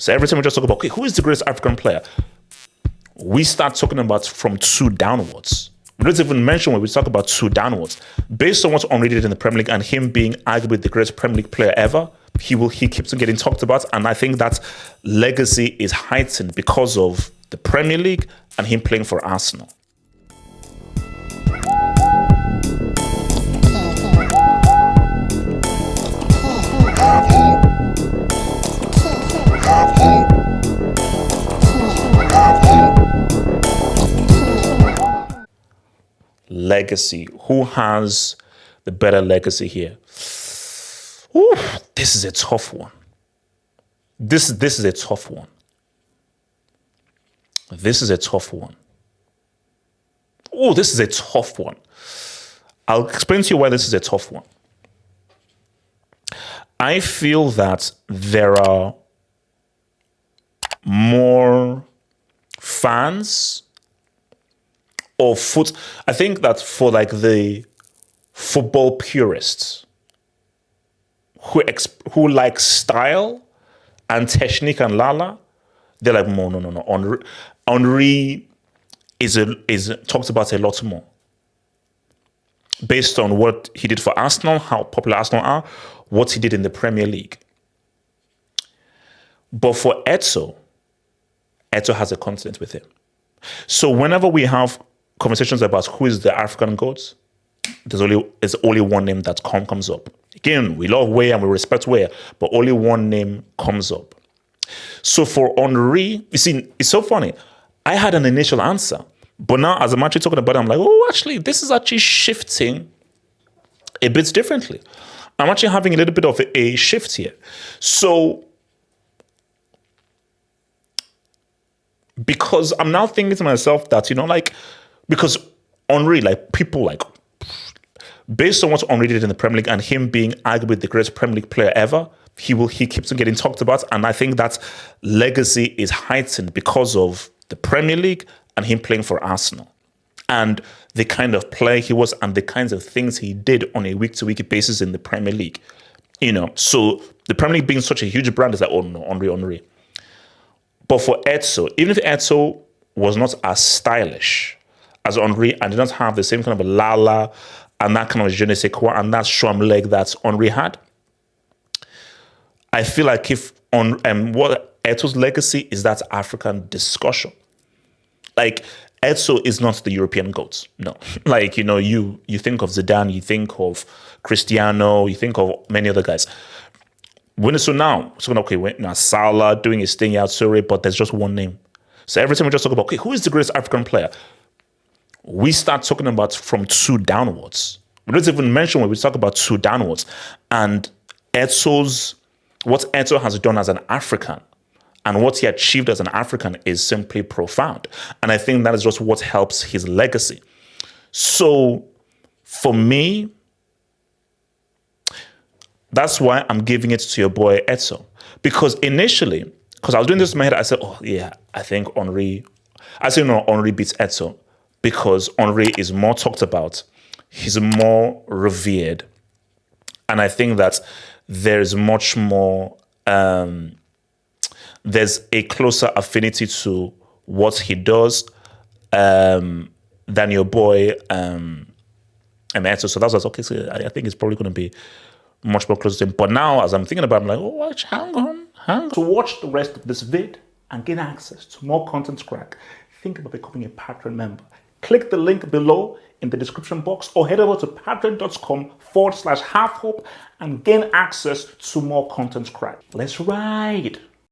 So every time we just talk about, okay, who is the greatest African player? We start talking about from 2 downwards. We don't even mention when we talk about 2 downwards. Based on what Henry did in the Premier League and him being arguably the greatest Premier League player ever, he keeps on getting talked about. And I think that legacy is heightened because of the Premier League and him playing for Arsenal. Legacy. Who has the better legacy here? Ooh, this is a tough one. This is a tough one. This is a tough one. Oh, this is a tough one. I'll explain to you why this is a tough one. I feel that there are more fans of foot. I think that for like the football purists who like style and technique and lala, they're like, no. Henry is talked about a lot more based on what he did for Arsenal, how popular Arsenal are, what he did in the Premier League. But for Eto'o has a continent with him. So whenever we have conversations about who is the African GOAT, there's only one name that comes up. Again, we love Weah and we respect Weah, but only one name comes up. So for Henry, you see, it's so funny. I had an initial answer, but now as I'm actually talking about it, I'm like, oh, actually, this is actually shifting a bit differently. I'm actually having a little bit of a shift here. So, because I'm now thinking to myself that, because Henry, people based on what Henry did in the Premier League and him being arguably the greatest Premier League player ever, he keeps on getting talked about. And I think that legacy is heightened because of the Premier League and him playing for Arsenal and the kind of player he was and the kinds of things he did on a week-to-week basis in the Premier League. So the Premier League being such a huge brand is like, oh no, Henry. But for Eto'o, even if Eto'o was not as stylish as Henry and did not have the same kind of a lala and that kind of je ne sais quoi and that sham leg that Henry had, I feel like what Eto'o's legacy is that African discussion. Like, Eto'o is not the European GOAT. No. You think of Zidane, you think of Cristiano, you think of many other guys. Now Salah doing his thing out, Serie, but there's just one name. So every time we just talk about, okay, who is the greatest African player? We start talking about from 2 downwards. We don't even mention when we talk about 2 downwards. And what Eto'o has done as an African and what he achieved as an African is simply profound. And I think that is just what helps his legacy. So for me, that's why I'm giving it to your boy Eto'o. Because initially, I was doing this in my head, I said, oh yeah, I think Henry beats Eto'o because Henry is more talked about. He's more revered. And I think that there's much more, there's a closer affinity to what he does than your boy Eto'o. So that's okay. So I think it's probably going to be much more close to him. But now, as I'm thinking about it, I'm like, hang on. To watch the rest of this vid and gain access to more content crack, think about becoming a Patreon member. Click the link below in the description box or head over to patreon.com/halfhope and gain access to more content crack. Let's ride.